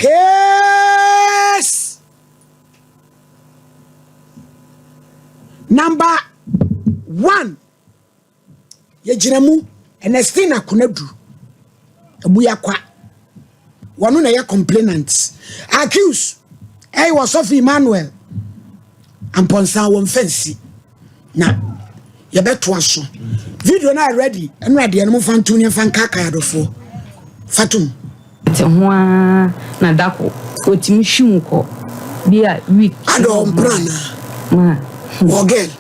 Case number 1. Yejinemu Ernestina Kunedu. Abuyakwa. Wanu na ya complainants. Accused. Hey, was of Emmanuel. Amponsa won fancy. Na ye beto aso. Video na ready. And ready and move fan to near fan kaka yadofo. Fatum. Na dako. Otimishimuko. Bia week. Ado brana. Ma. Ogel.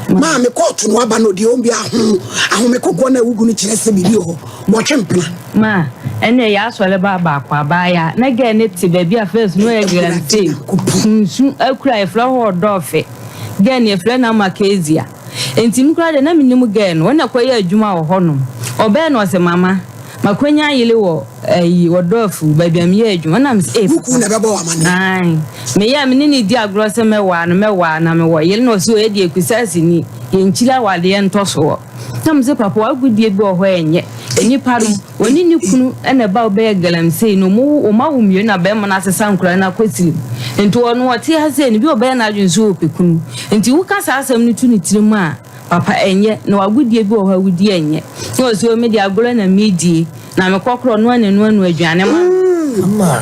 Ma me kotu no aba no de ombi ahu me kokko na wugu ni kirese bibi ho. Mo twempena. Ma. Ene ya asole ba kwa ba ya na ge ne ti ba bia first no e guarantee nsu akura e fla ho dofe ge ne fla na makezia enti mkura de na minim ge no na kwa ya adwuma wo honom obe na ose mama makwanya yele wo wo dofu ba bia me ya adwuma na me say buku na beba wa mane ai me ya me ni di agro se mewa na me wo yele no so e di ekusasi ni ye nchila wade ye ntoso na me say papa agudie bi wo ho enye eni paro woni ni kunu ena ba obe galam sei no mu o ma wumie na be mo na sesa nkura na kwesi enti wono wote ha sei ni bi obe na adwunso opekunu enti wo ka sa asem ni tu ni tirim a papa enye na wagudie bi wo ha wudi enye no so me di agolo na medi na me kokro no anu aduane ma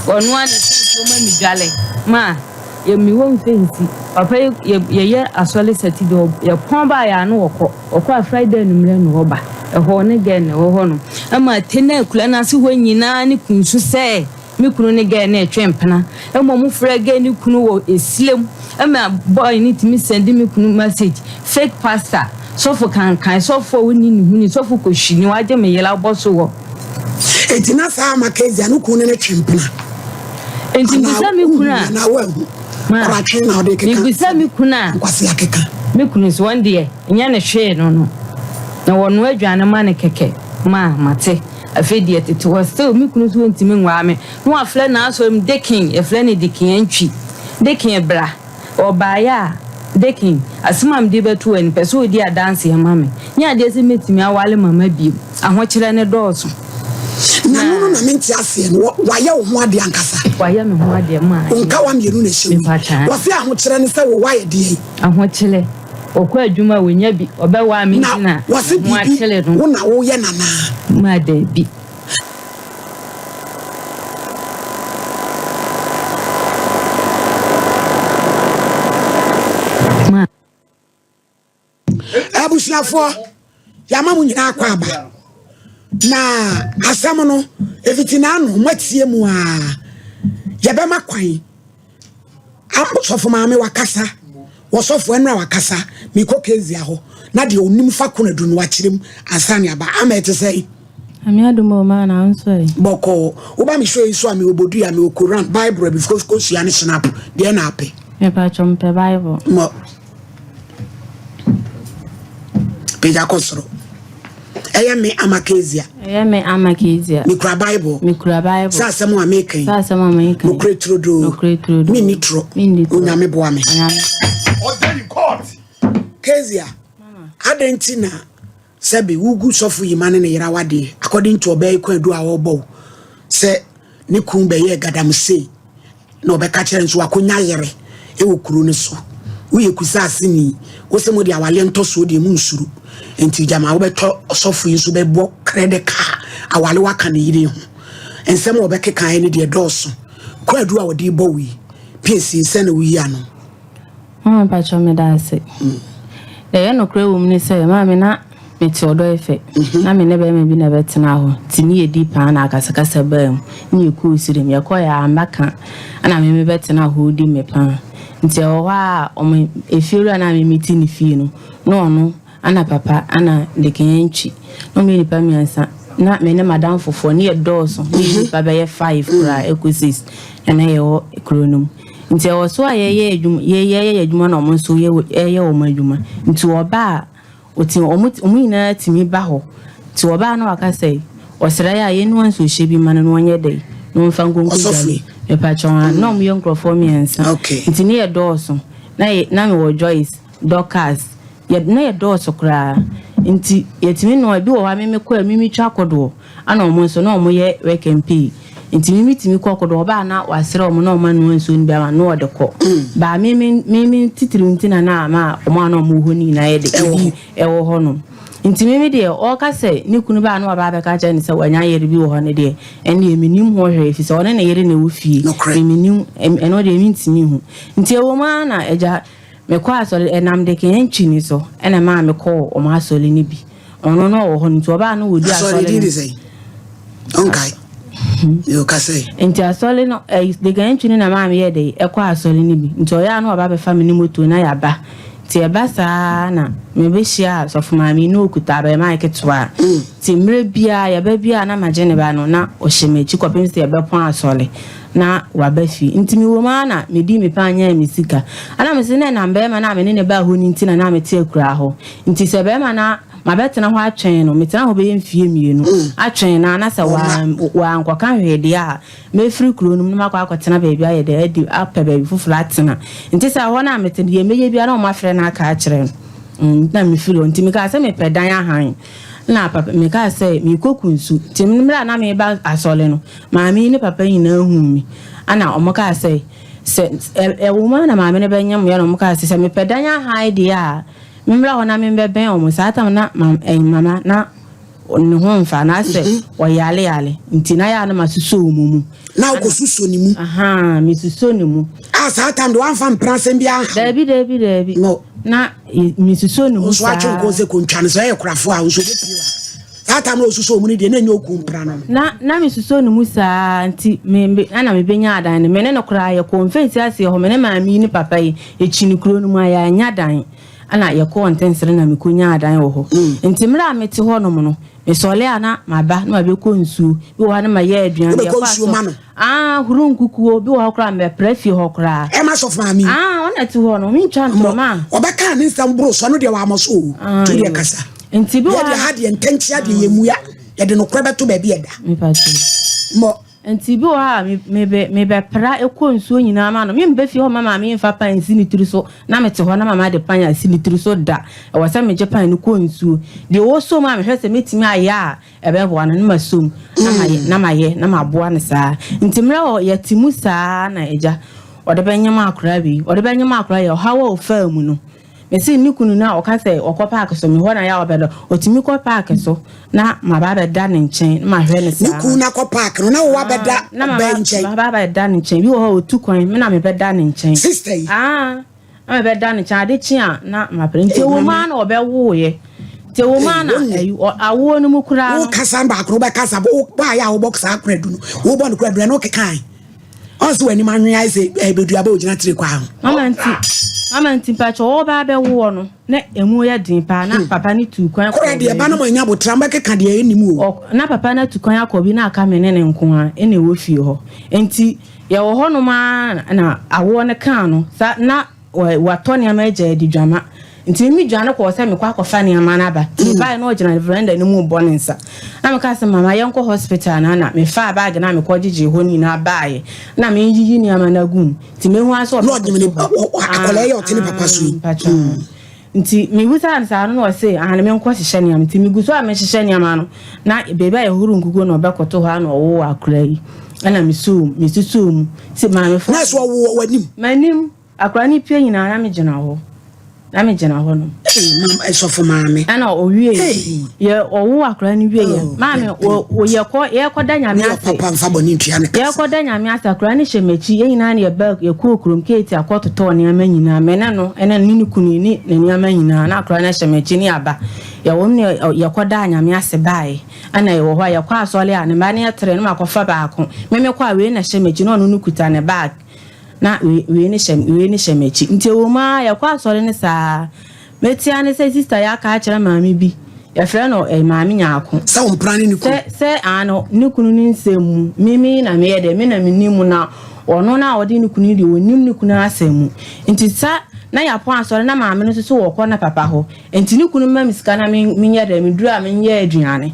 ono anu so ma mi dwale ma ye mi won fensi papa ye asole satido ye pon ba ya no okọ Friday numre no oba eho ne ge ne ho no ama tena kula na se ho nyina ne kunsu se me kunu ne ge ne twempena emo mu fra ge ne kunu wo esilem ama boy ni timi send me kunu message fake pastor so for kan so for woni ni huni so for koshini waje me yela boso wo etina sa makezia no kunu ne twempena enti bisa me kuna na wahu ma na ode keka bisa me kuna kwase akeka me kunu so wande nya ne hwe no na wonu adwane ma ne keke ma mate afedi etete was still me kunu so ntimi nwa me no afle na aso m dekin e fle ne dekin antwi dekin bra obaya dekin asimam de betu en pese odi dance ya mame nya de se metimi awale mama bi ahokyere ne dooso na no na menti ase no waye wo ho ade ankasa waye me ho ade ma onka wa mienu na hye wo se ahokyere ne se wo waye de ahokyere okwa adwuma wonya bi obewa amina na wo akele no wo na wo ye nana ma da bi ma abushafo yama mu nyina akwa aba na asam no efitina no matie mu a yebe makwan amsofo maame wakasa wosofo enra wakasa miko kezi aho na de onim fa konadu no wakirem asane aba ama etesei ami adumo ma na nso boko oba mi show iso ami obodu ya mi Quran Bible because ko sia ne snap de na ape me pa chompe Bible mo peja kosoro me amakezia mikura Bible sa asem wa mekan no kretrodo mi nitro onyame boa me kezia adentina sebe wugu sofu yimane ne yira wade according to obey kwadu a obo se ne kun be ye gadam sei na obeka kire nso akonya yere e wokuru ne so uye kusase ni wosemo de awale ntoso de mu nsuru enti jama wo beto sofu yin so be bo credit card awale waka ne yire ho ensem wo bekeka ne de doso kwadu a wode bo wi pc se na wi ya no pa chome da se no kre wo mni se ma me na meti odo efe na me ne be me bi na betena ho tini edi pa na akasakasa bam ni ku sire me yakoya ambaka ana me betena ho di me pa nti owa o efiru na me miti ni fie no ana papa ana dekenchi no me ni pa miansa na me ne madam fofo ni edoso ni pa be 5 kura ekusis na ye o kronum nti o so ayeye adwuma na omo so ye o madwuma nti oba oti omo ina timi ba ho ti oba na waka sei osra ya ye no anso hye bi man no onye dai no mfa ngongu dai e pa chon na omo ye nkrofo miensa nti ni edoso na me wo Joyce Dorcas ye na edoso kra nti yetimi no bi wo ha me kwa mimi twa kodo ana omo so na omo ye work and pay nti mimi kokodo oba na wasere omo na omo no nso ni bia no odeko ba mimi titiri ntina na ma omo na omo honi na yede ewo ho no nti mimi de o ka se ni kunu ba na oba be ka cha ni se wanya yere bi wo ho ne de ene eminim ho hwe fi se one na yere na wo fie eminim eno de mi ntimi hu nti ewo ma na eja me kwa asole enam de ke nchini so ena ma me ko o ma asole ni bi ono no wo ho nti oba na wodi asole ni okay you ka say nti asole no de ke nchini na ma me ye de e kwa asole ni bi nti o ya na oba be family moto na ya ba ti e ba sa na me be hia so fuma mi no okuta ba ma ketwa ti mre bia ya ba bia na magene ba no na o hyemechi kopim se e be pon asole na wabafi ntimi wo ma na medi me pa anya mi sika ana me se na mbe ma na me ne ba ho ni ntina na me te akura ho nti se be ma na ma betena ho atwen no metena ho be mfie mienu atwen na sa wa nkwa hwede a me free kuro no ma kwa akotena ba bia ye de adi apa ba bi fufura atena nti se ho na mete de meye bia na o ma frɛ na aka akire na me filo nti me ka se me pedan ahan na papa me ka say me kokunsu timnimra na me ba asole no maami ni papa nyina hu mi ana omo ka say se e woman na maami ne benyam ya no omo ka say me pedanya haide a memra ho na me be ben omo satam na mama na onu ho mfa na say o yale nti na ya na masuso omumu na okosuso ni mu aha me suso ni mu satam do wan fam pranse bia debi no na misuso ni mu so acho ko se kontwane so ye krafo a so be piwa satam no suso mu ni de na nyo kumpra no na misuso ni mu sa nti me ana me benya adan ne me ne no kra ye conference ase ho me ne maami ni papa yi e chini kro no mu aya nya dan ana ye ko ntensere na me konya adan wo ho nti mra mete ho no mu no me sole ana maba na be ko nsu bi wo na ma ye aduan ye kwa huru nkukuo bi wo kra me prefi ho kra e ma so fami ona ti ho no mi ntwa ntoma obaka ni nsam bro so no de wa amoso tu de kasa nti bi wo de ha de ntentia de yemuya ye de no kra beto ba bi eda mi pati mo nti bi wo ha me be pra eko nsuo nyina ma no me mbe fi ho mama me mfa pan sini tiri so na mete ho na mama de pan ya sini tiri so da e wasa me je pan ni ko nsuo de wo so ma me hwese metimi aya e be bo na ma som na ma boa ne sa nti mra wo ya timu sa na eja o de benyama akora bi o de benyama akora ya ha wo fa mu no mesi ni kunu na okase okopa akeso me ho na ya obedo otimi ko park so na ma ba be da ne nchen ma hwe ne sa ni kunu na ko park no na wo abeda ba nchen ma ba be da ne nchen bi wo ho otu kwan me na me be da ne nchen sister na me be da ne nchen ade chi a na ma prenti wo ma na obe wo ye te wo ma na awo no mu kura wo kasa ba akro ba kasa ba ya wo box akra du no wo bo no kura du na o kekan onso wani manwe ai se bedu aba ogina tire kwa ho mama nti pacho o ba be wo no na emu ya din pa na papa ni tu kwan ko de ba no mo nya botra mba keka de enimu o na papa na tu kwan akobi na aka mene ne nko a ene wo fie ho enti ye wo ho no ma na awo ne kan no sa na wa to ne ma eja di dwama nti mi dwane ko se me kwa kofa ne ama na ba ti ba na ogina veranda ni mu bone nsa na me ka se mama ye nko hospital na me fa bag na me ko gigi ho ni na baaye na me yiyi ni ama na gum ti me hu aso no ogina akole ye otini papa so nti mi busa nsa no se ana me nko hihye ne am nti mi guso a me hihye ne ama no na bebe aye huru nkugo na obekoto ho ana owo akura yi ana mi susu se ma me fa na so wo wanim manim akura ni pie nyina na me gina ho na me gina ho no mama eso for mama ana owie ye owo akra ni wie ye mama wo ye ko da nyame ase papa mfa boni ntua ne ye ko da nyame ase akra ni hyemechi ye nyina na ye ba ye ko okurum keti akototo ne ama nyina mena no ena ni kunu ni ne ama nyina na akra na hyemechi ni aba ye wo ne ye ko da nyame ase bae ana ye wo ho ye ko asole a ne ma ne tere no makofa baako meme ko a we na hyemechi no no kuta ne bag na we ni hyemechi nti wo ma ye ko asole ne saa metia ne se sister ya ka akira maami bi ya frɛ no maami nyaako sa on prani ni ku se ano ni kunu ni nsemu mimi na me yede me na menimu na ono na odi ni kunu di onim ni kunu asemu nti sa na ya pon asore na maami no so wo kɔ na papa ho nti ni kunu ma misika na me yede me duru a me ye aduane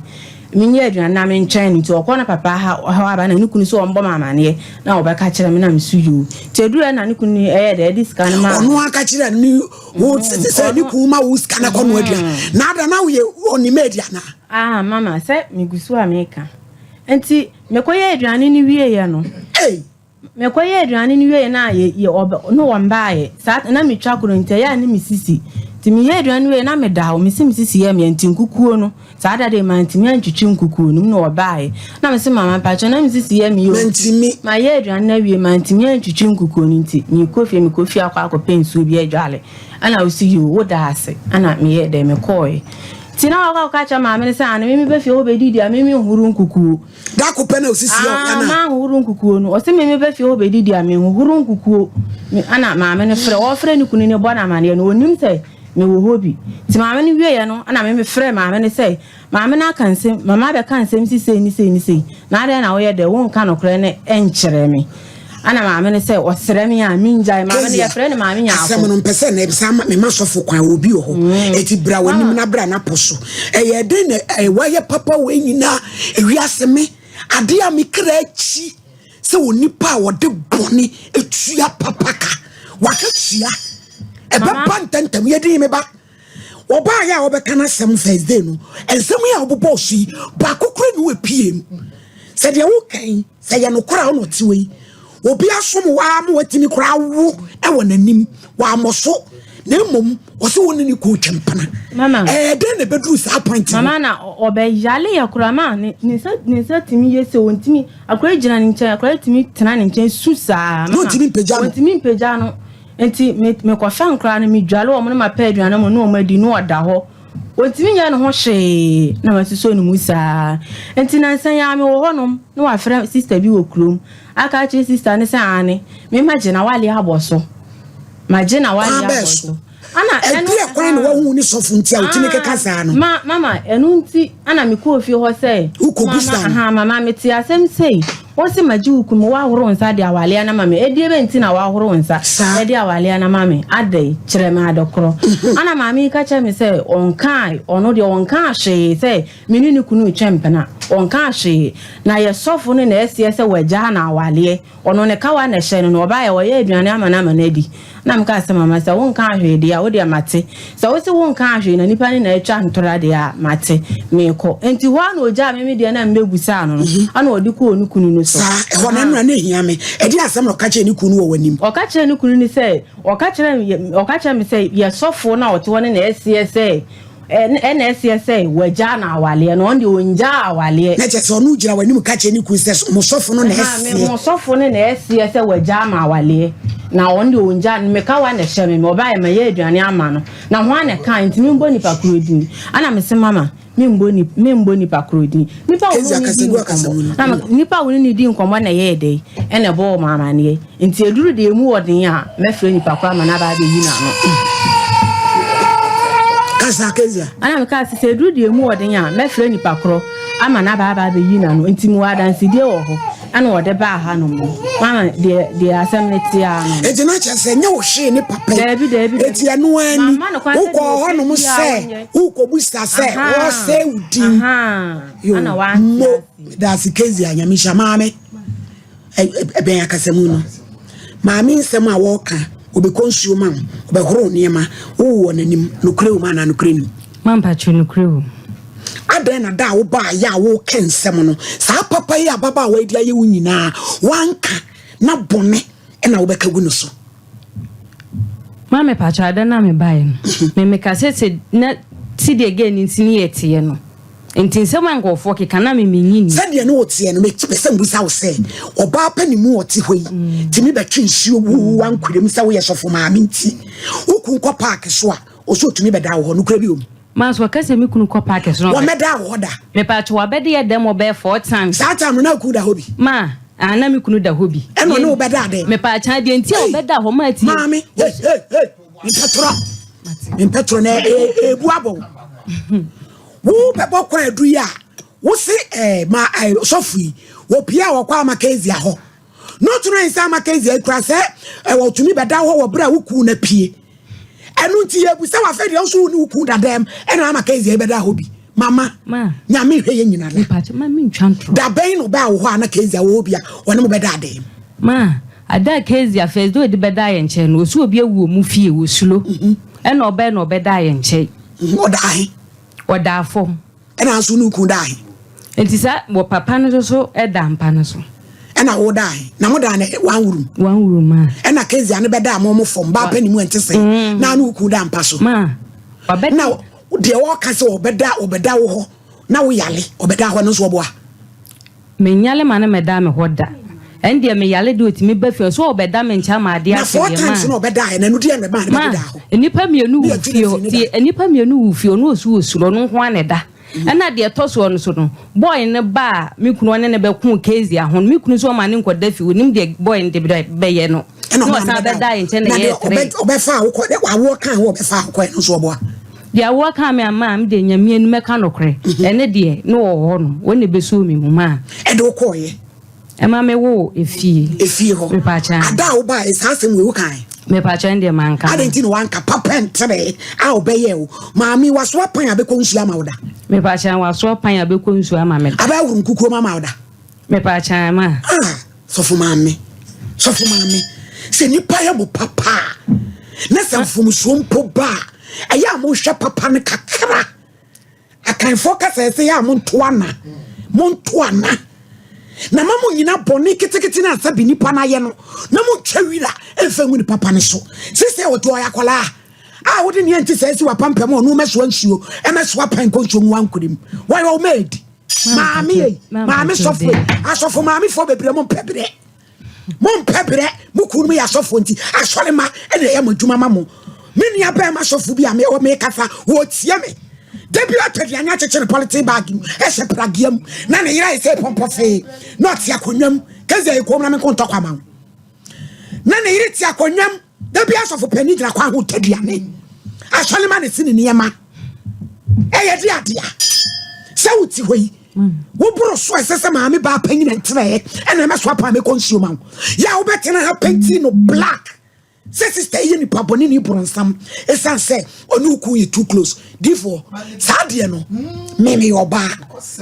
minye aduane na me nkyɛn nti okɔ na papa ha aba na ni kunu so ɔmbɔ mama ne na obɛka kyerɛ me na me suyu teduru na ni kunu ɛyɛ de discan ma ɔno aka kyerɛ ni wo sɛ ni kunu ma wo scan na kɔ no aduane na ada na wo ye oni media na mama sɛ migusu a meka enti mekoye aduane ni wie ye no mekoye aduane ni wie na ye no wambae sa na metwa koro ntia ya ni misisi ti me ye aduane wie na me da o misisi ye me nti nkukuo no sa da de man ti me antwitwi nkukuo no no wabae na me se mama pa cho na misisi ye me yo ntimi ma ye aduane na wie man ti me antwitwi nkukuo no nti me kofi akwa pensu bi adwale ana osi yo wo da ase ana me ye de me koy tina waka kacha ma me se ana me be fie obedidi a me huru nkukuo da ko pe na osisi yo ana ma huru nkukuo no o se me be fie obedidi a me huru nkukuo ana ma me ne frɛ o frɛ ni kunu ne bona ma ne no onim sɛ me wo hobi ti ma me ne wie ya no ana me frɛ ma me ne sɛ ma me na kan sem mama be kan sem si sei na ade na wo ye de wo nka no kre ne enkyere me ana ma me ne sɛ o sere me a minjai ma me ne ye frɛ ne ma me nya asɛm no mpɛsɛ na ebisa me masofo kwan obi ho eti bra wanim na bra na poso eye de na waye papa we nyina ewiase me ade a me kra chi sɛ onipa a wode bone etua papa ka wakatua eba pantantam ye din me ba oba ya obeka na sem Thursday no ensem ya obobo osi ba kokoro ni we piem sɛ de wo kan sɛ ye no kora no tiwe obi asom wa ma watini kora wo e wonanim wa amoso na mmom wo se woni ni ko twempana de na bedru sa point mama na obeyale ya kora ma ni sa timi yese wontimi akora gina ni nkyɛn akora timi tena ni nkyɛn susa no timi mpagya no enti me kwa fa nkra na me dwale wo mo na pa aduane mo no mo adi no oda ho wontimi nya no ho hwe na masiso no musa enti na nsan ya me wo honom na wa frɛ sister bi wo krom aka chi sister ne sa ane me magina wale aboso magina wale aboso ana enu e kwan no wo hu ni sofu nti a utini keka saa no mama enu nti ana me ko ofie ho sei mama me ti asem sei wosi maji ukumu wa horo nsa de awale na mama edie be nti na wa horo nsa ede awale na mama adai kire ma adokro ana mama ka che me sei onkai ono de onka hwe sei meni ni kunu twempena onka hwe na ye sofo ne na esiese waja na awale ono ne kawa na hye no oba ye wo ye aduane ama na di na mka ase mama se wonka hwe de a wo de mate se wo se wonka hwe na nipa ne na etwa ntora de a mate meko enti ho na oja me de na mbegusa no ana odi ko onu kunu no sa e ho na nra na ehia me e di asem no ka che ni kunu wo wanim o ka che ni kunu ni se o ka che me se ye sofo na ote woni na esiese NSSA waja na awale no ndi onja awale na che so no gira wanim ka che ni kunu se musofo no na esiese musofo no na esiese waja ma awale na ondi onja me ka wa na hye me oba ya ma ye aduane ama no na ho ana kan ntimi mbo nipa kurodin ana me se mama me mbo nipa kurodin nipa woni ni di nkomo na ye dey ene bo mama ne nti eduru de emu odin a me frɛ nipa kwa ma na ba be yi na no Kezia ana me ka se eduru de emu odin a me frɛ nipa kro ama na ba be yi na no nti mu adansi de wo ho ana wode ba ha no mo mama de assembly a no enti na che se nya wo hwe ni papa David eti anu ani wo ko ho no mo se wo ko busta se wo se udin ana wa da si Kezia nya mi shamame ben akasemu no maami nsem a wo ka obe consume am obe horo niema wo wo nanim no kure wo ma na no kure ni mampa chu no kure wo adan na da wo ba ya wo kensem no sa papa ya baba wa dia ye wunyina wanka na bone na wo beka gu no so mama pa cha adan na me bae no me ka se na ti de again ntini yete no enti nsem ankofo keka na me menyini se de no wote no me pese mbusa wo se oba pa ni mu wote hoi ti me betwe nsuo wu wankurem se wo ye sofo maami nti ukun ko park so a o so tumi beda wo no kura bi o Mas wakase mi kunu ko park so. Wo meda wo da. Me pa to abede ye dem obe 4 times. That time na ku da hobi. Ma, ana mi kunu da hobi. E no no beda de. Me pa chan de nti obeda ho ma ti. Mami, in petro na ebu abo. Wo bebo kwa edu ya. Wo se ma sofui. Wo pia wo kwa Kezia ho. No to no insama Kezia kura se wo tumi beda ho wo bra wo ku na pie. Enu nti ye bu se wa fe de so ni ku da dem ena ama Kezia beda hobi. Mama, nya me hwe ye nyina la. Pa ma me ntwantro. Da ben no ba wo ho ana Kezia wo bia wona mo beda dem. Ma, ada Kezia first do de beda ye nche no so obi awu mu fie wo sulo. Ena obe na obeda ye nche. Oda ahi. Oda fom. Ena so nu ku da ahi. enti sa wo papa no so edampa no so ena wo dai na mo da na one room ma ena kezi ane beda mo fom ba pa ni mu ente se na anu ku da mpa so ma obeda na de wo ka se obeda wo ho na wo yale obeda ho no so obo a me nyale ma na me da me hoda ende me yale do timi ba fi so obeda me ncha ma de ase na 4 times no obeda na nu de na ba na da ho enipa mienu wu fio ti enipa mienu wu fio no osu no ho aneda ana de toso no so no boy ne ba me kunu ne be ku kezi ahon me kunu so ma ne nkoda fi wonim de boy ne de be ye no no sa be da nche na ye tre obefa wo ko wa wo kan wo befa ko no so obo a dia wo kan me ama am de nyame enu meka nokre ene de no wo ho no woni be so mi mu ma e de ko ye e ma me wo efi ho me pa cha ada wo ba esasem we wo kan me pa cha ndi manka adenti no wanka papa entere a obeye wo maami waso apan abeko nsu ama woda me pa cha waso apan abeko nsu ama me aba wuru nkukuo mama woda me pa cha ma sofu maami se nipa ya mo papa na samfum sompo ba aya mo hwe papa ne kakra akan focus se ya mo ntoana na mamu nyina boni kitikiti na asabi nipa na ye no na mo twawira efa ngu ni papa ne so sise woto ayakola wodi ne enti sese wa pampam no meso ansuo emeso apan konso nwa nkurim why o made maami sofo asofo maami fo bebre mo pebre mukunu ya sofo nti asole ma ene ye madwuma mamo meni aba ma sofo bi ame o me kasa wo tie me debi atodi anya chechene politics bag e se pragiam na ne yira ise pompo fe not ya konwam kaze e kom na me konto kwama na ne yiri ti akonwam debi asofo pani gina kwa ho taduane asole ma ne sini niema e ye di adia se wuti hoyi wo bro so esese ma me ba panyi na ntere e na me so apa me consume ya wo betena ha painting no black say sister ye ni paboni ni bronsam esan say onu ku ye too close therefore sadie no me oba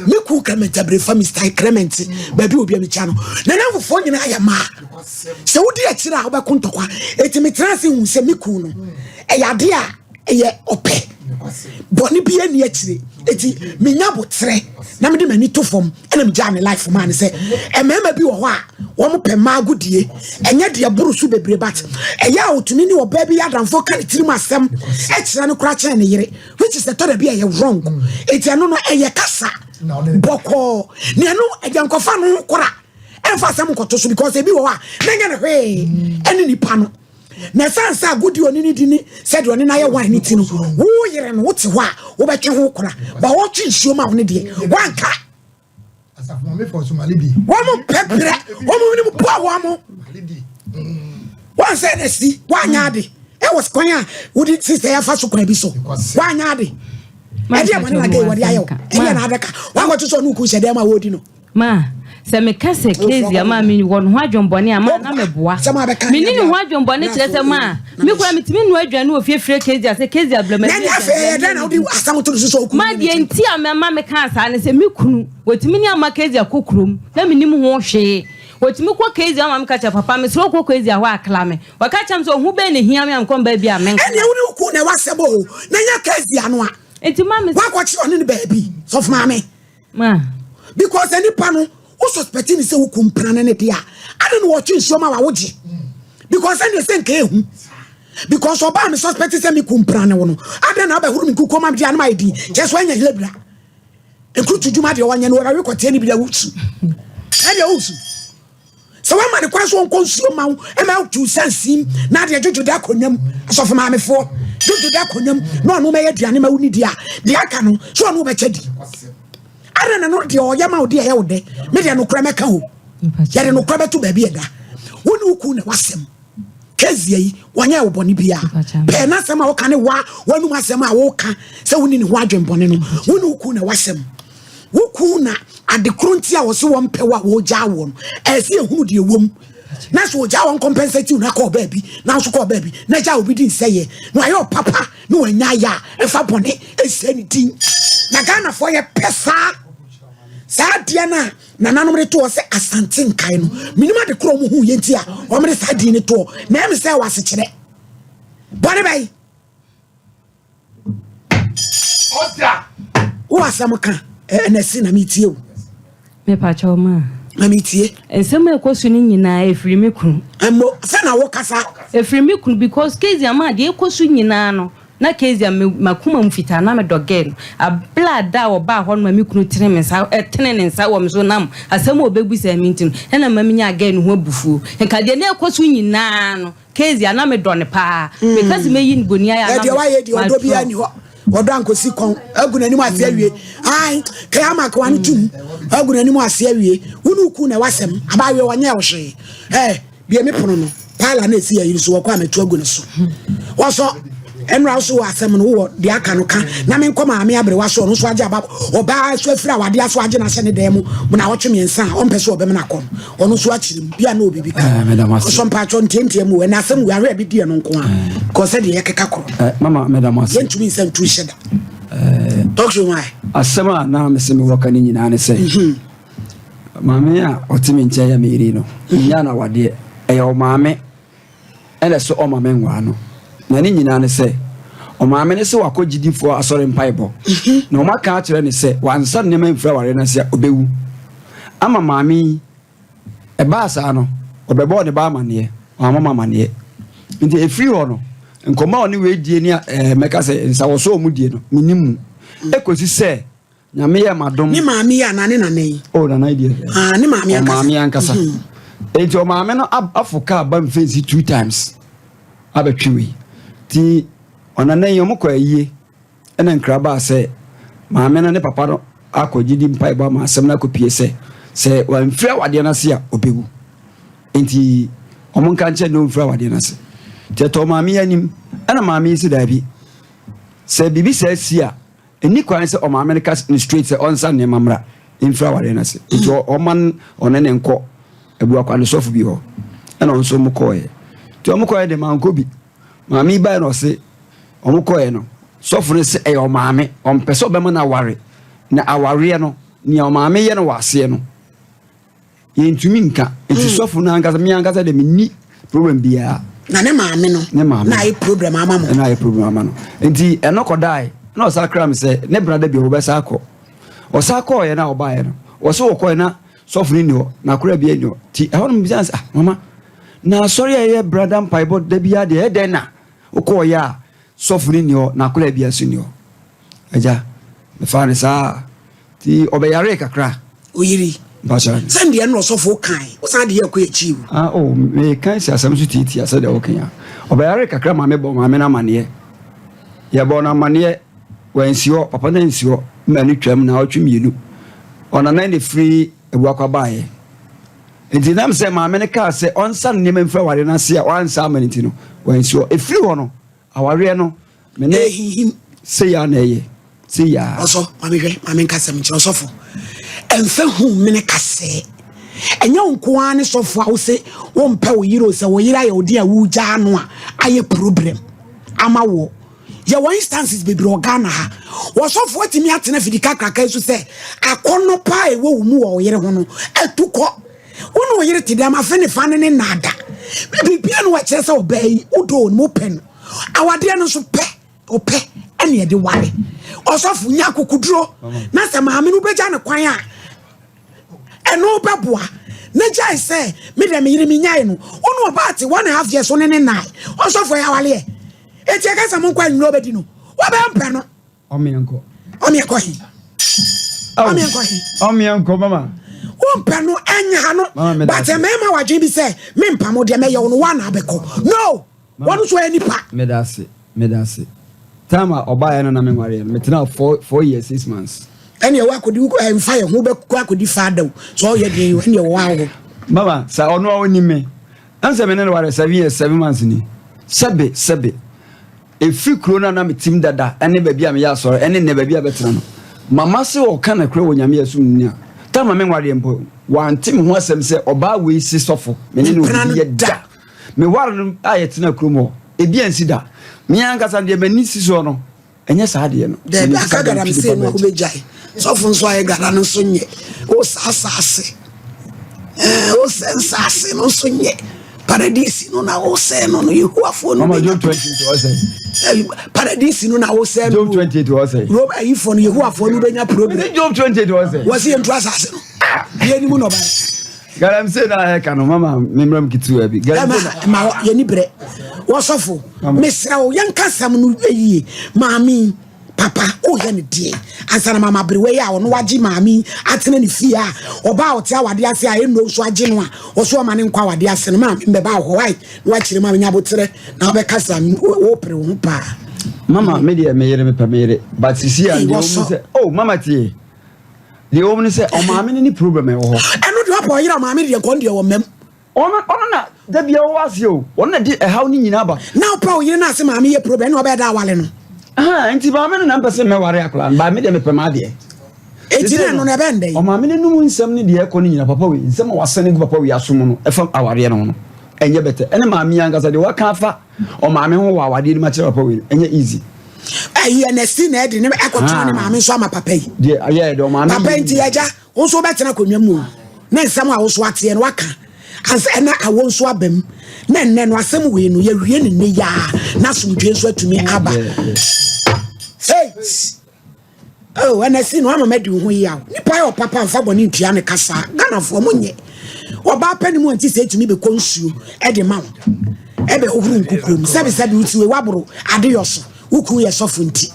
me ku Clement abre family style Clement ba bi obi am cha no na na fofo nyina ya ma se wodi akira wo be kontokwa etimi transi hu se me ku no e yade a ye ope boni bi ani akire eti menya botre na me de mani to fom ena me jane life man say e mema bi wo ho a wo mo pe ma agudie enya de burusu bebre bat e ya otumi ni oba bi yadamfo kan tirim asem e kira no kura kire ne yire which is the third be wrong eti ano no e kasa boko ne ano e jankofa no kura emfa asem koto so because e bi wo a nenya ne hwe eni nipa no na sansa agudi oni ni dini said oni na ye wan ni tinu wo yire no wote ho a wo betwe ho kura ba wo twi nsuo ma woni de wanka asafo me for Somali bi wo mo pebre wo mo ni mo po wo mo wan say na si wanya de e was kwan a wo di sister ya fa so kwan bi so wanya de e dia mo na ga wo dia yo e dia na adaka wa go to so no ku shede ma wo di no ma se me kase kezi ama mi won ho adwombone ama na meboa mi ni ho adwombone kire se ma mi kura mitimi no adwane ofiefire kezi ase kezi ablema na ya fe da na odi asam to so ku ma de enti ama me kan sa ne se mi kunu wotimi ni ama kezi akokrom na mi nim ho hwe wotimi kwa kezi ama me kacha papa me so kwa kezi a ho akla me wakacha me so ho be ne hia me am kom ba bi amen ene woni ku na wasebo na nya kezi ano a enti ma me wa kwa chi oni ne ba bi so for ma because any pano who suspecting say who kumpana ne dia I don't know what you show ma wa woji because any say nke hu because oba me suspecting say me kumpana wono I don't know ba huru me kukoma dia na ma di just when you lebra ekutu juma de wanya no ra rekote ni bi da wusu e dia wusu so when man the question on consume ma e ma tu sensim na de jojo da konwam so for ma me fo jojo da konwam no no me ye dia ne ma wuni dia aka no so no be chedi arena no de oyama odi e wode me de no kura meka ho yare no kura betu ba bi eda woni uku na wasem kezi yi wanya wo boni bia pe na sema wo ka ne wa wonu masem a wo ka se woni ne ho adwenbone no woni uku na wasem wuku na adekronti a wo se wo mpe wa wo ja wo no e se ehunu de ewom na so ja won compensate you na call baby na so call baby na ja obi din seye no ayo papa no anya ya e fa bone e se ni tin na Ghana for ye pesa sa dia na nanom re to se asantin kai no minima de kro mu hu ye ntia o mere sa di ni to na em se wase kire bone bai oda wo asam ka na si na mi tie o Me pacho ma. Mamitie. Ensem ekosu ni nyina efiri me kunu. Emmo se na wo kasa. Efiri me kunu because case ama de ekosu nyina no. Na case ya makuma mfita na me dogel. Abla da wo ba ho no me kunu tene me sa tene ne nsa wo me so nam. Asem obegbu sa mintin. Na ma nya again ho abufu. Nka de na ekosu nyina no. Case ya na me do ne pa. Because me yin boni ya na. E de wa ye de odo bia ni ho. Odo ankosi kon aguna ni mu ase awie. Ai kaya makwa no tum. Aguna ni mu ase awie. Wonu ku na wasem abawe wanya wo hwe. Bia me pono no. Pala na esi ya yiri so wo kwa metu aguna so. Wo so enra so asem no wo de aka no ka na me nkoma ame abre wa so no so age aba oba so afira wade aso age na se ne dem na wotwe mensa on pese obem na kom ono so achirim bia na obibi ka so mpa cho ntentie mu we na asem we ahwe bi die no nko a ko se de yekeka koro mama madam ase yentumi nsem tu sheda talk to my asema na me se me woka ni nyina ne se mama ya otimi nche ya meri no nya na wade e o mama ele so o mama nwa no na ni nyina ne se o maame ne se wakogidifo asore mpaibo na o maka akere ne se wansa ne ma mfra ware na se obewu ama maame e ba sa no obebo ne ba amane mama amane nti efiri ho no nkoma oni we die ni meka se nsa wo so mu die no minimu ekosi se nyame ya madom ni maame ya na ne na nei o na na die ni maame ya maame ya nkasa enti o maame no afoka ba mfezi 2 times abetwiwe ti onana yomukọ ayi ena nkraba se maame no ne papa no akogidi mpai ba ma asem na kopie se wa mfra wade na se a obegu enti omonka nche no mfra wade na se te to maame yanim ena maame si dabi se bibi se sia eni kwan se o maame ne kas ni straight se onsa ne mamra mfra wade na se enti oman onene nko ebu akwa ne sofu bi ho ena onso mukoye ti omukoye de mankobi maami ba no se omukoye no sofune se e o maami on peso be mo na ware na aware no ni o maami ye no wase no yentumi nka enti sofune angaza mi angaza de ni problem bia na ne maami no na e problem ama mo na e problem ama no enti enoko dai na o sakra me se ne brada bi o be sako o sako ye na o ba ye no o se o koye na sofune ni o na kura bia ni o ti e hono bi jansa mama na sorry ye brother mpaibo da bia de e den na ukoya sofuni ni o na kula bia suni o aja me fa ne sa ti obeyare kakra oyiri basha sande no sofo kan o sa de ye ko echi o me kan si asam su titi asa de okanya obeyare kakra ma me bo ma me na mane ye bo na mane wansio papa na nsio ma ni twam na otwemienu ona na ne free ebu akwabaye enti nam se maame ne ka se onsa ne memfra ware na se a wansa amaniti no wansuo efiri ho no aware no me ne se ya na ye se ya oso maame nka se mchi osofo emfa hu me ne kase enya nko ane sofo a wo se wo mpa wo yiro se wo yira ya odi a wu ja no a aye problem ama wo ya one instances be brogana ha wo sofo atimi atena fidika kraka su se akono pa e wo mu wo yire ho no etuko wono yire tidam afene fane ne nada bibia no wache se obey udo no pen awade no so pe ope ene de ware osofu nya kokuduro na se maame no beja ne kwan a eno beboa na jai se me de me yire me nyai no wono obaate 1.5 years one ne nai osofu ya wale eti aka se mo kwan no bedi no wo be mpe no omienko hi omienko mama Umpano enya no but mema wadwe bi se me mpamo de me ye no wana abeko no wonu so any pa medase tama obaye no na me nware me tena 4 years 6 months ene wa kodi mfa ye ho be kwa kodi fada so ye de ene wa ho mama sa ono oni me anse me ne nware 7 years 7 months ni sebe efi krona na me tim dada ene ba bia me ya soro ene ne ba bia betena no mama se o kana kra wo nyame asum nia tama me nware mpo wantim ho asem se oba we si sofo me ne no ye da me ware no ayetina kromo ebi ansi da me ankasa de mani si so no enye sa de no de aka gara me se no ko bejai sofo nso aye gara no so nye o sasase o sensase no so nye paradise no na o se no no yehuafo no mama Job 20 to say paradise no na o se Job 20 to say rob ayi fo no yehuafo no benya problem Job 20 to say was he into asase no Yeni mu no ba. Garam say na ka no mama memram kitu abi. Garam ma yeni bre. Wo sofo. Mesra wo yanka sam no yie. Maami papa o ye ne die. Ansana mama bre we ya no wagi maami atene ne fie a oba o te awade ase a eno so age no a o so ma ne nkwa awade ase no maami mbeba ho wai no wa kire maami nyabotere na obeka sam wo pre wo pa. Mama me de me yere me pa me yere but sisi and you say oh mama tie. The woman say o maami ni problem e wo ho. Eno de papa yira maami de kon de wo mem. Ono na da bia wo ase o. Ono na di e haw ni nyina ba. Na pa o yire na ase maami ye problem na obeda awale no. Nti ba me na mpese me ware akla ba me de me pema de ejina no na bende o ma me num nsam ni de ekọ ni nyina papa we nsam wasane gu papa we asom no efa aware no enye bete ene ma me anga de waka afa o ma me ho wa awade ni ma kire papa we enye easy ayi na si na edi ne ekoto ni ma me so ama papa yi de aye de o ma me papa nti aja wo so betena konwa mu na nsam a wo so ate no waka ansa na awo so abam na nne no asem we no ye hwie ne ya na somdwe so atumi aba. Hey! Oh, when I see no mama do hu ya. Ni pa yo papa mfa boni ntua ne kasa. Gana fo munye. Oba pani mu anti say tumi be konsuo e de ma wo. E be ohuru nkukrum. Sabi uti we waboro ade yo so. Wuku ye sofo nti.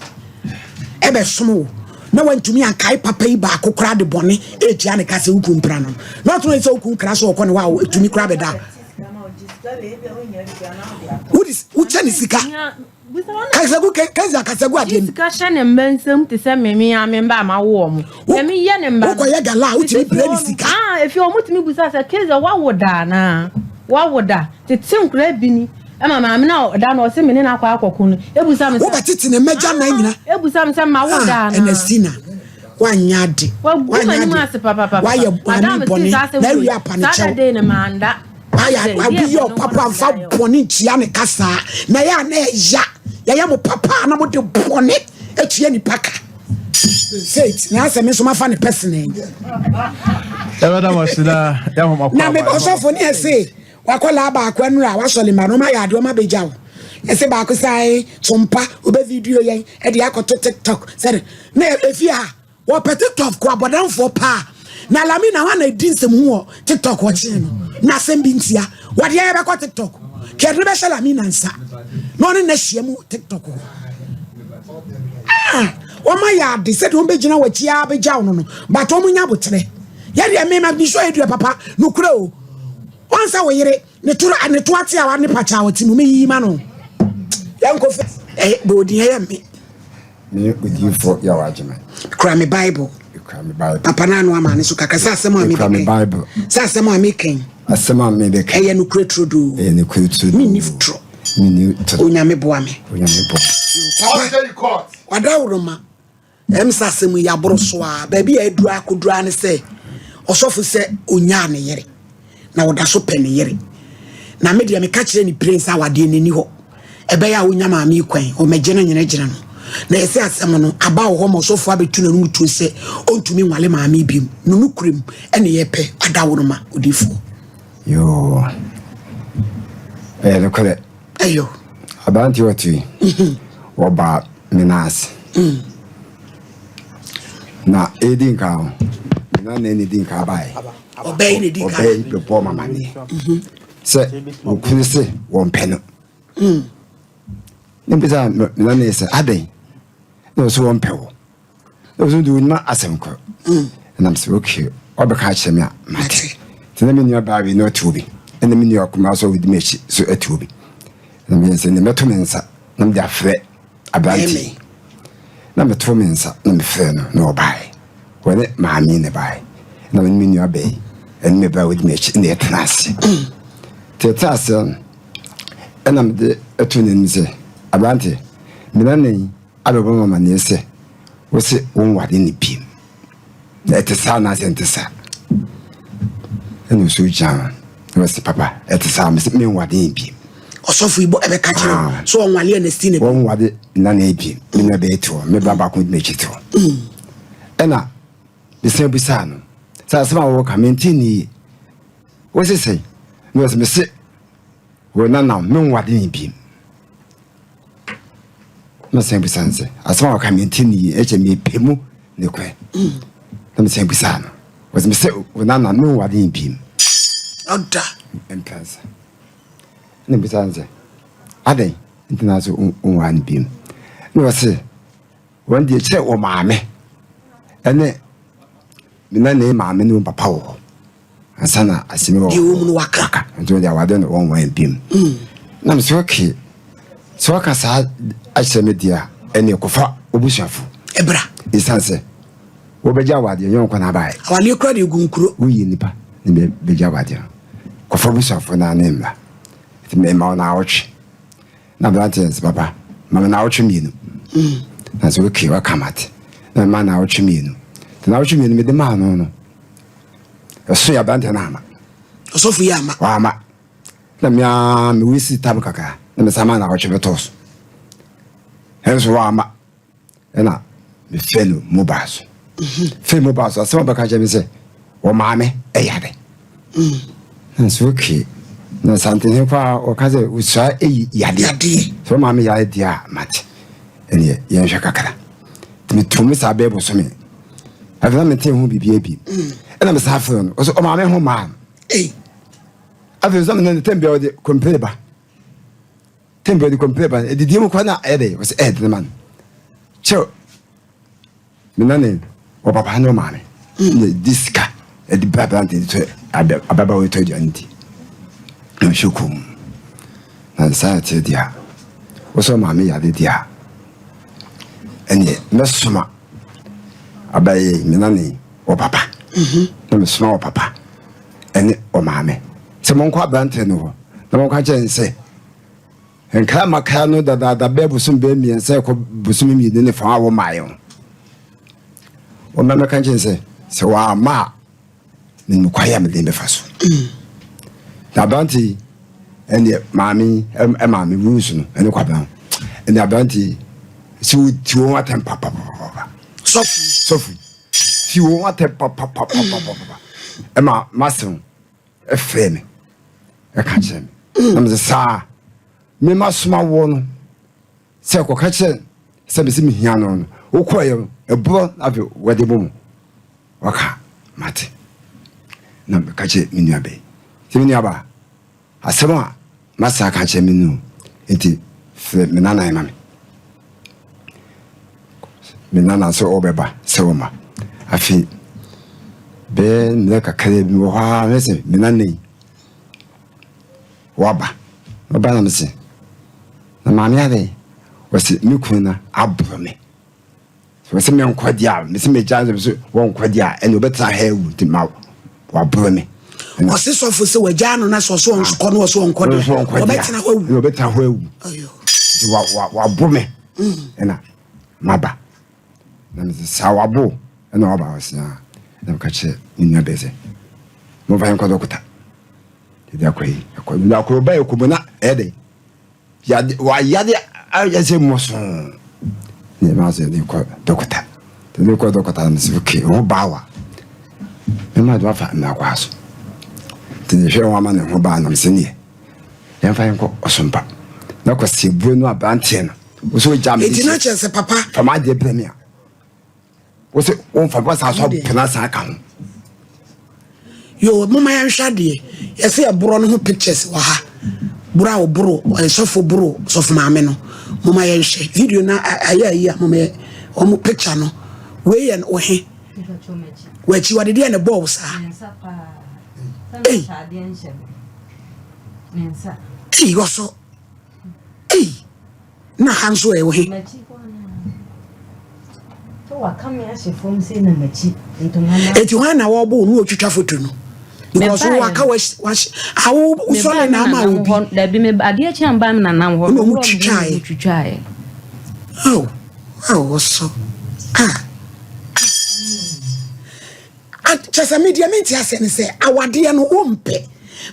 E be somo. Na wantumi ankai papa yi ba akokora de boni e tua ne kasa wuku mpra no. Na to say wuku nkra so okọ ne wa tumi kra be da. Uche ni sika. Kasagu adien. Discussion and bensum to send me a member my warm. Let me yen and Bako Yagala, which is pretty sick. If you want me to say a case of what would na? What would that? The same crabini. Emma, now, down or some in our cocoon. It was some in a major nine. It was some my wood and a sinner. 1 yard. Well, master papa. Why your bonnie? Very up on a day, man. That I be your papa and found bonnie Chiane Cassa. Naya, ya. Yayamo papa na mo de bone etua ni paka say na say me so ma fa ne person e wada wasida ya ho makwa na me so fo ni say wakola ba akwa nu a wasole ma no ma ya de o ma beja wo ese ba ko sai SOMPA obe video yen e de akoto TikTok say na efi a wo pe TikTok ko abodan fo pa na lami na wa na din sem ho TikTok wo chi no na sem bi ntia wo de ya be ko TikTok kedre be shala mi nansa no ne na hyiamu TikTok o ma ya de said o be gina wachi a be jaw no but o munya botere ya de me ma bi so edu papa no kura o onsa wo yire ne turu ne to ate a wa ne pacha wati no me yi ma no ya nko fe be odi ya me with you for your argument kura me Bible papa na no ama ne so kaka sa asem a me be Bible sa asem a me ken asema me be ken e no kura trudu e ne kura trudu me nifutro onyame boa me papa wadawroma emsa asem ya boroso a ba bia edu akodura ne se osofo se onya ne yere na woda so pe ne yere na me dia me ka kire ni prince awade ne ni ho ebe ya onya ma me kwan o megene nyene gina no na ese asem no aba wo mo osofo abetu na no mutu se ontumi nwale ma me biem no nukurem ene ye pe wadawroma odifo yo lokole ayo abanti wati oba minas na edinka na neni dinka bai obey ni dinka obey the poor mama ni se okunse won peno nempisa na nese adai no so won pewo no so do na asemko na am so okay obeka cheme a mate tena me nua baabi no tubi ene me nua kuma so with me so atubi na me se ne meto mensa na me afre abanti na me to mensa na me fre no obai wele maami ne bai na me nua bai ene me ba with me ne trase tetase ena me de atu ne nse abanti me na nei alobo mama ne se wo se won wade ne bim na etesa na se entesa eno so jan wo se papa etesa me wade ne bim osofo ibo ebe ka kire so onwale na stine won wade na na bim me na be to me baba ko me chito ena de se bisa no sa se ma wo ka mentini wo se sei no se me se wo na na me wade ne bim na se bisa nse asema wo ka mentini eche me pemu ne kwe na me se bisa no was me say nana no wade impim oda empasa ne bisanze aden internazo unwan bim no wase one day che o maame ene me na ne maame no papa wo asana asimi wo di wo mu waka nto dia wade no wan bim na me so okay so aka sa ahyeme dia ene kofa obusuafo ebra isanse wo beja wade yon kwa na bai awale kura de gunkuro uyi nipa ne beja wade kofa obusuafo na ne mla ti me ma na ochi na brantens papa mama na ochi mienu na so okay wa kamate na ma na ochi mienu na ochi mienu me de ma no so ya brantens na ama osofu ya ama wa ama na me wisi tab kaka na me sama na ochi betos henso wa ama na me felo mobaso fe mobaso so ba ka je me se wo maame eyade na so okay na santene kwa okaze usha yade so maame yade dia mate ene yen hwa kakara timi tumi sa bebo so me afena me ten hu bibia bi ena me sa afro no so maame ho ma afena so me na tembe ode kompleba tembe ode kompleba edidi mu kwa na ede was ede man cho me na ne o papa no maame ne diska edi baba ante to ababa we to janti shukum na saate dia woso maame yade dia ene mesoma abaye minane o papa na mesoma o papa ene o maame se monko abante no na monko chense enka maka no da bebu sum be mi ense ko busum mi ne fa wo maayo o mama kan chense se wa ma ni mkwaya me de befaso da banti ene mami mami rules no ene kwaba ene abanti si ti won atem papa sofu ti won atem papa ema masen efeme e ka chem am ze sa me masuma wo no se ko ka chem se be si mi hia no wo koye e bro ave wede bom waka mate na be ka che mi nuabe ti mi nuaba asema masa ka che mi nu enti fe me nana e mami me nana so obeba se woma afi be me ka kale bi wo ha mese me nana yi waba na mese na mami ade wasi mi kuna abro me wasi me nkwadia mese me janze so won kwadia ene obeta ha ewu ti ma wabro me wasi sofo se wajano na so nko no so nko de obeta ha ewu obeta ha ewu ayo wabro me ena maba na mese sawabo ena waba wasi na mkache ninya beze mo va enko dokota de akwai na akroba ekubuna ede ya wa ya de ayase moso ne ma se de ko dokota de ko dokota na se ke o bawa me ma do afa na kwaso de hwe wa ma ne ho ba na se ne ya fa enko osompa na ko se buru no abante no wo so jam eti na chese papa fa ma de premier wo se won fa ba sa so pena sa ka ho yo mama ya nhwade yesi eboro no ho pictures wa ha bura oboro sofo buro sofo maame no mama ya nhwe video na aya mama omo picture no we ye no he wachi wade dia ne ball sa yoso na hanso e we to wakame ahye fom se na machi ntoma eti wana wo bo no otwitwa foto no because waka awo usole na ama obi da bi me ade chi amba me nanam ho no twitwae so chasa media menti ase ne se awade no ompe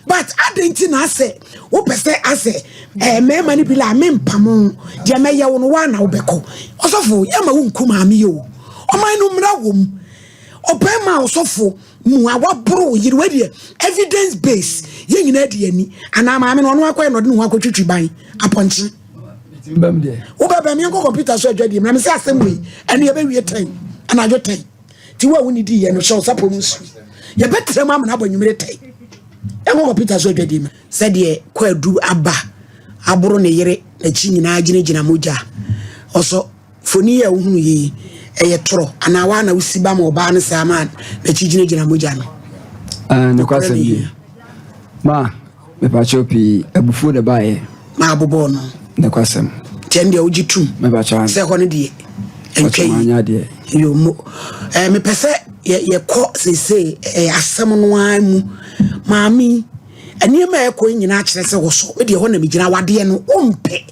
but adenti na ase wo pese ase me manipula me mpam je meye wo no wa na wo beko osofo yama wo nkuma ame yo oman no mra wom opema osofo mu awabro yirwe de evidence base ye nyina de ani ana maame no no akwa no de no akotwitwi ban aponche mbam de wo baba me nko computer so adwade me se asem we ene ye be wie 10 ana adwo 10 ti wa woni di ye no show sapo musu ye betre ma na abanyumire tai e ho Peter so dwadi ma said ye kwadu aba aboro ne yere na chi nyina gina moja oso foni ya uhunu yi eye toro ana wa na usiba ma oba ne saman na chi gina moja no ne kwasem ma me pa chopi ebufu de bae ma abobo no ne kwasem tende ojitum me ba chan se hono de enkei anya de yo mo me pese ye ko sese asem no amu maami eni ma e ko nyina akire se wo so we de ho na migina wade no ompe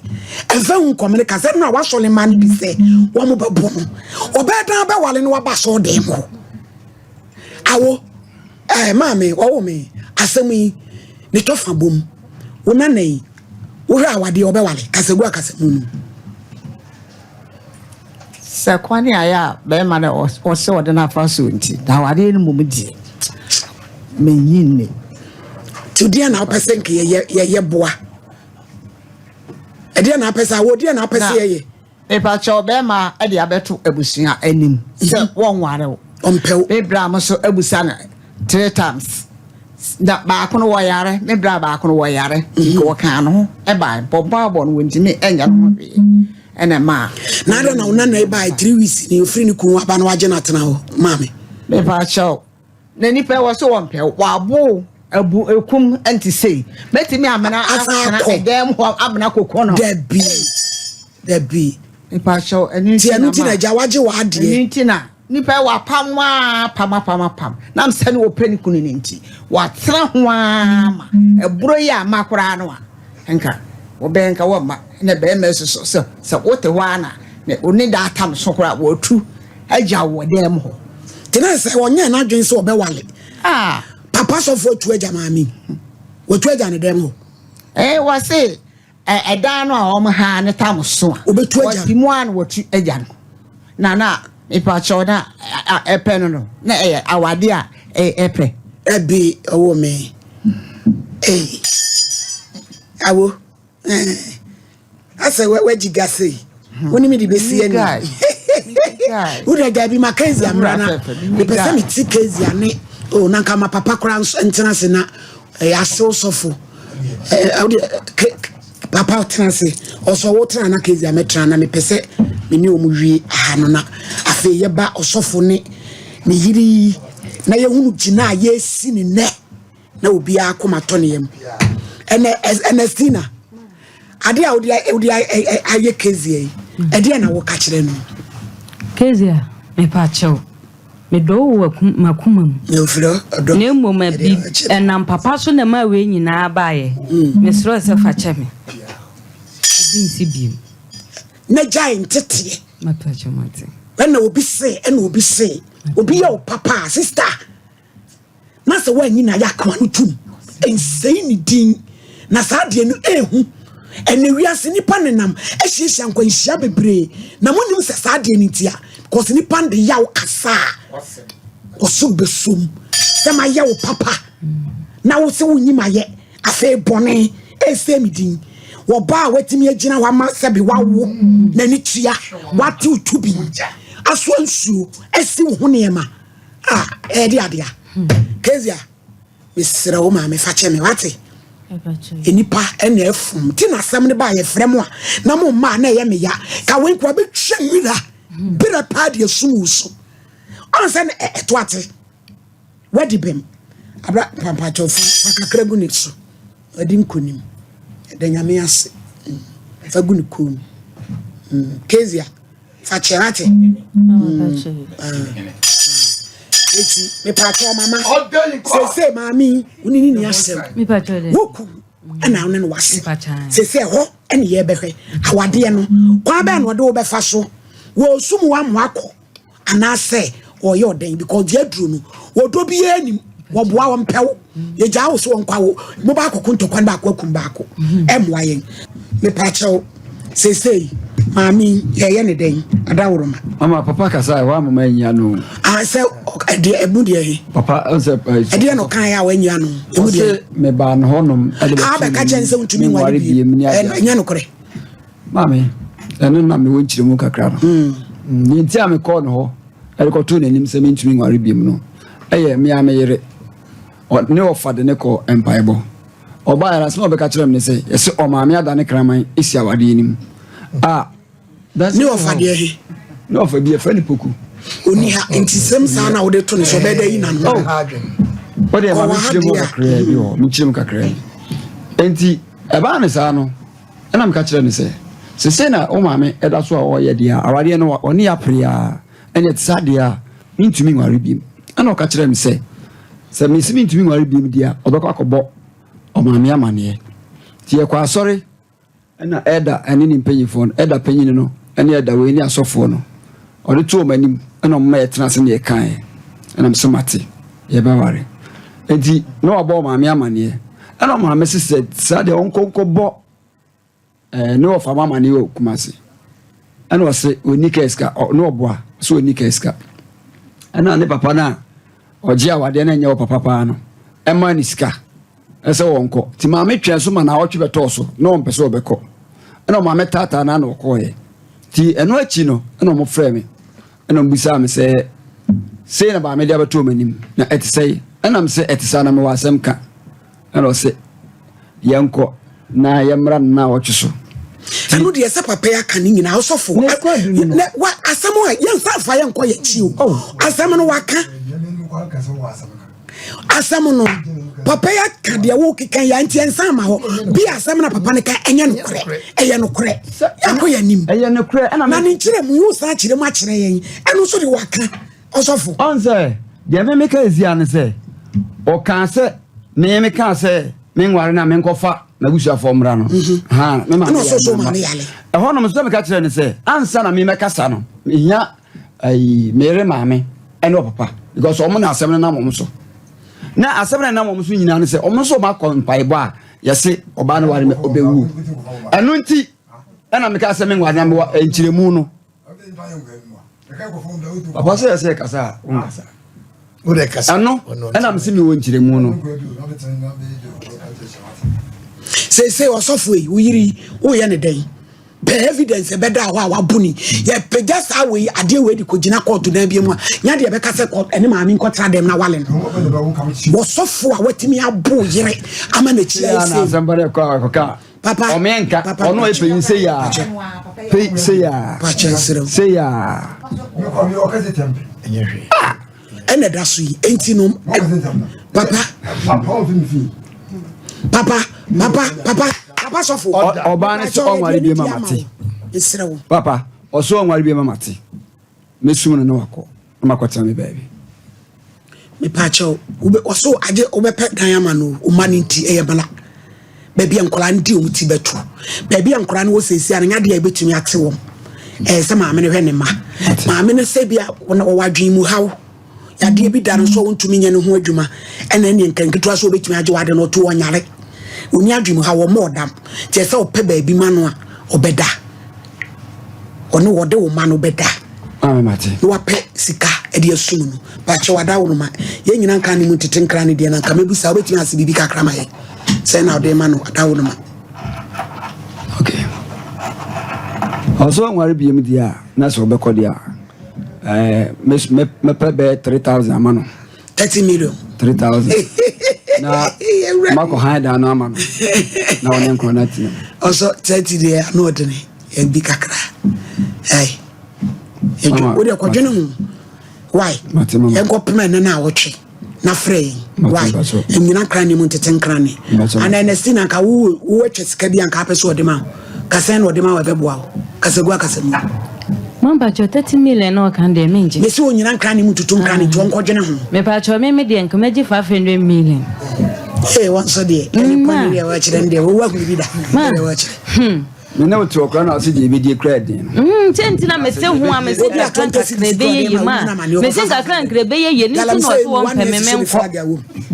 enfa hu komene ka se na wa so le man bi se wo mo babo no obedan be wale no wa ba so dem ho awo maami wo me asem yi ni to fa bom wo na nei wo hwa wade obe wale kasegu akasemu Sakwani aya be ma na o se o de na fa so nti da wade no mum di me nyinne today na person ke ye boa e dia na person wo dia na person ye e pa cho be ma e dia beto abusua anim se won ware o ompew e bra mo so abusa na 3 times da ba ko no wo yare me bra ba ko no wo yare ko kan no e ba bomba bo no wonti me enya no be ena ma na da na una na e ba 3 weeks ni ofri ni ku aba na waje na tena ho mame me pa cho na ni pe wo so won pe wa bo abu ekum anti sei betimi amana asana edem ho abna kokko no debi ipa show enti na ja waje wa ade enti na nipa wa pam na mse ne openi kunu nenti wa tra ho ama eburo ya makora no a enka wo be enka wo ma na be meso so wote ho ana ne oni da atam so kora wo tu aja wo dem ho tina se wonye na adwen so obe wale papa so for tu aja mami wo tu aja ne dem ho wa say edan no a o ha ne tam so a obetu aja ti mu an wo tu aja no na ipa choda epe no na awade a epe ebi owo me awo asa we jigase woni mi di besi ani uda gabi makazi amrana me pese mi ti kazi ane o nanka ma papa kora ntena se na aso sofo papa tena se oso wo tena na kazi ametra na me pese me ni omuwie ahano na afi ye ba osofo ne me yiri na ye hunu gina ye si ni ne na obi akoma to ne yam Ernestina ade a odi aye kazi ade na wo ka kire no kazi a me pa chew me do wo makumam me ofiro odo ne mmoma bi enam papa so na ma we nyina baaye me sro se fa che me bi nsi bi na jai ntete ma pa che mate na obi se obi ya o papa sister na se wa nyina ya kwa no tum ensei ni din na sa de no ehu ene wiase nipa nenam ehihia nkwanhia bebre na monim se sa de ni tia because nipa de ya o kasa oso besum se ma ya o papa na wo se wonyima ye afa bone ese mi din wo ba watimi agina wa ma se bi wawo na ni tia wati utubi aso nsuo esi wo honema edi adia kezia misira wo ma me fa che me wate enipa ene efum ti na sam ne ba ye frem a na mo ma na ye me ya ka wen kwa be twamira bira pa de sumuso on se to ate wadi bem abra pampa chofu kakra gu ne so adi nkonim de nyame ase fa gu ne kom kezia fa cherate eti me pato mama se mami unini ni asem me pa chew de woku ana one no wase se ho ene ye behwe awade no kwa ba no de wo befa so wo sum wa mo akọ ana se oye oden because je duru no wo do bi anim wo boa wo mpew ye ja wo so nkwa wo mo ba akọ ntokwan ba akọ akum ba akọ emwa yen me pato se mami ye ne den adawroma mama papa kasa wa mama nya no se de ebu de papa de no kan ya wanya no ebu de me ba no honom be ka chen se untumi nware bi nya no kore mami eno na me wonchire mu kakra no ni ntia me call no ho e ko to nanim se me ntumi nware bi no me ameyere ne ofade ne ko empaibo oba ya so obeka kire me say yesi o maame ada ne kraman esi awade nim ne ofade ehe ne ofade e fani poku oni ha entisem sa na wo de to ne so beda yi na no o de ma me kire mo kakra bi o me kire mo kakra enti eba ne sa no na me ka kire ne say se na o maame eda so a o ye dia awade no oni apria ene tsadia intumi nware bim ana o ka kire me say se me simi intumi nware bim dia obekọ akọbọ o maame amane tie kwa asori na eda ene ni mpanyifo eda panyini no ene eda we ni asofo no o de to manim na o ma yetena se na ye kan na mso mate ye ba ware enti no obo maame amane ana o maame se sade onkonkobọ no of mama ni o kumase ana o se onika eska no obo a so onika eska ana ne papa na oje awade na nya o papa pa no ema ni sika ese wonko ti ma metwa so ma na otwe beto so no mpese obeko ana ma metata na na okoye ti eno achi no ana mo frɛ me ana mbisa me se na ba me dia beto manim na etise ana me se etisa na me wasem ka ana o se yanko na yemra na otwe so anu de ese papa ya kan nyina osofo ne wa asamo a yensa fa yenko ye chi o asamo no waka asamo no papa ya ka de wo kikan ya nti ensa ma ho bi asamo na papa ne ka enye no kore ya ko ya nim eye no kore na ni kire mu yu sa kire mu akire yen enu so de waka osofo onse de me ka ezia ne se o kan se me ka se me nware na me nkofa na gusu afomra no ha me ma no so ma ne yale e ho no me so me ka kire ne se ansa na me kasa no nya ai mere maame ene papa because omo na asem na mom so na asem na mom so nyina ne se omo so ma konpaibo a yese oba na ware me obewu enu nti na me ka se me nware na me enchiremu no papa so yese kasa unkasa o de kasa ano na me se me wo enchiremu no say osofo yi uyiri wo ye ne den be evidence be da wa buni ye pe just how we ade we di ko gina court na bi mu nya de be ka se court ene ma mi nkotra dem na wale no osofo a watimi abo yire ama na chi ya na somebody ka papa o menka ono e pe say ya pe say ya say ya ene da so yi enti no papa sofo oba ne so onware bi mamate esrewo papa oso onware bi mamate mesum no na wako na makota me baby me pacho ube oso age obepe dan ama no umani nti eyebala baby ankola ndi omuti betu baby ankola ne wo sesi an nya de ebetumi ate wo se maame ne hwe ne ma maame ne se bia wo wadwen mu hawo ya de bi dan so wontumi nya ne ho adwuma ena ne nkanketo so obetumi age wade no to wonyare oni adwum ha wo modam tie se ope baabi ma no a obeda ono wode wo ma no beda mate no wape sika e de asum no ba che wada wo ma ye nyina nka ne mu tete nkra ne de na nka mebusa obetumi ase bibi kakra ma ye se na ode ma no ada wo ma okay also nware bi em dia na so obekọ dia me pe be 3000 amano 30 million 3000 na mako haida na amano na wonen konati also 30 there no odene e bi kakra wo de ko dwene hu why e go pema na wotwe na frey why e nyina kra ne mu tete nkra ne ana na sina nka wo atwe sika bi anka apeso odema ka sen odema wa beboa ka segua ka semu Mamba cho 30 million no kan de menje. Me se onyina nkra ne mu tutum nkra ne to nko dwene ho. Me pa cho me de nka meji 500 million. Won so de any point dey wa kire ndé wo wa ku bi da. Me wa kire. Me na to okra na so de bi di credit. Tenti na me se ho a me se ka kan krebe ye yima. Me se ka kan krebe ye ye ni so no so won pememe nko.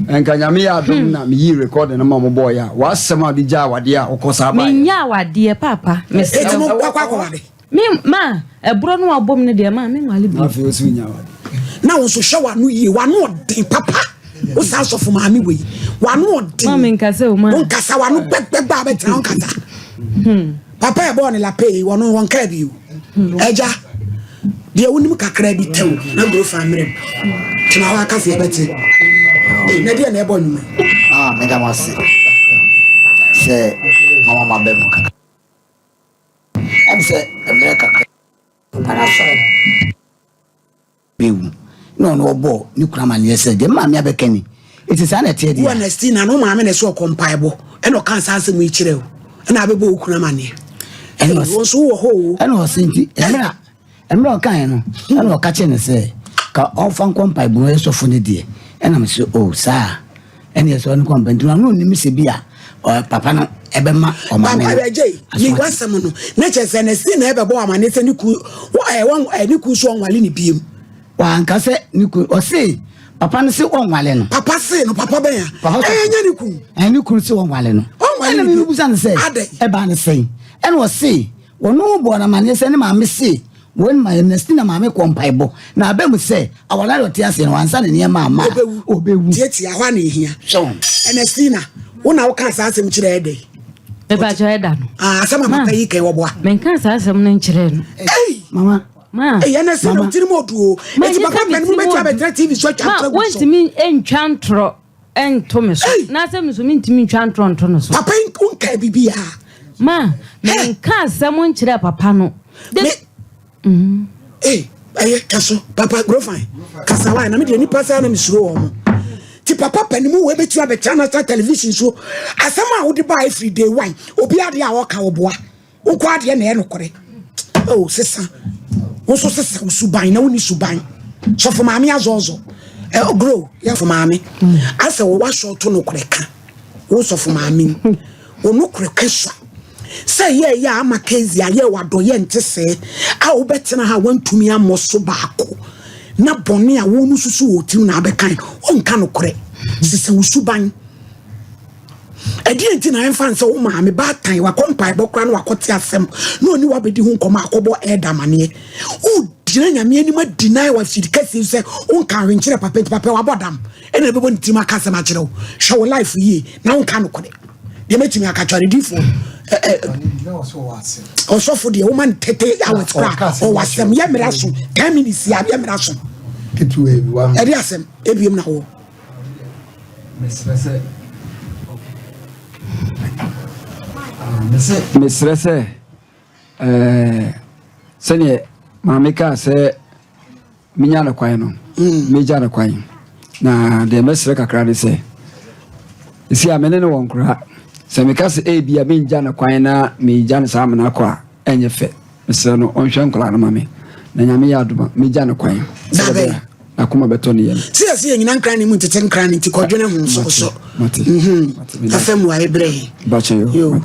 Enka nyame ya dum na me yi record na ma mo boy ya. Wa asema di ja wade a okosa ba. Me nya wade papa. Me se mo kwa wade. Me ma ebro no abom ne de ma me nwale bi. Afi osu nya wade. Na won so hwa no yi wa no den papa. O sa so fo ma mi we. Wa no den. Ma me nkase o ma. Won kasa wa no gbegba be tra on kasa. Papa e born la pay wono won ka bi o. Eja. De wonim kakra bi tew na bro fa mrem. tena wa ka se beti na dia na ebo nyuma mega masi se mama mabem kaka am se America para so biwu no obo ni kura ma ne se de ma me abekani iti sa na tie dia honesty na no ma me na so kompaibo e no kan sa asem ikire o na abebo okura ma ne e no so wo ho e no sinti emra kan no e no ka che ne se ka onfan kompaibo no so fo ne die e na me se o sa ene so no kompaibo no ni mi se bia papa no ebema o ma me papa je ni wasam no na che se ne si na ebebo amane se ni ku ni ku so onwale ni biem wa nka se ni ku o se papa no se onwale no papa se no papa ben ya nya ni ku ni ku se onwale no onwale me bi buza ne se e ba ne se ene o se wono bo na mane se ne ma me se won ma nestina ma me kompaibo na abem se awala do tia se no ansa ne ne ma ma obewu tie ahwa na ehia so enestina wona wo kan sa asem kire ede e ba jo eda no asama papa yi kai wo boa men kan sa asem no nkire no mama enestina tiri mo duo eti papa ben mo betu abetra TV so cha tra won timi entwantro ento me so na asem so mi timi ntwantro nto no so papa un kai bibia men kan asem nkire papa no kaso papa grofine kasawa na me de ni pasa na misuro wo ti papa panimu we betu abetra na television so asama wo de ba every day one obi ade a wo ka wo boa wo kwa ade na e no kore oh sesa wo so sesa suban na woni suban so for maami azozo grow ya for maami asa wo wa short no kore ka wo so for maami wo no kore ka so say yeah amakezi aye wado ye ntese a wo betena ha wantumi amoso baako na bone a wo no susu otim na abekan o nka no kore sese wo suban edi enti na enfan se wo maame ba tan wa kompai bokra no wakote asem na oni wa bedi hu nkoma akobo edamane o dina nyame ani ma deny wa sidikasi se o nka hwenkire papa wa bodam ena bebo ntima ka asem akire wo show life yi na nka no kore de metimi akatware difo osofo de woman tete awet kra o wasem ye miraso 10 minutes ya ye miraso kitu ebi wa eri asem ebiem na wo mesrese sene mameka se minya na kwan no meja na kwan na de mesre kakra de se isi amene ne wonkra se meka se ebia menja na kwan na meja na sam na kwa enye fe mesre no onhwe nkla na mame na nyame ya aduma meja na kwan akuma beto ne yele si nyina nkran ni mu tete nkran ni ti kodwene hu so so afem wa ebre bache yo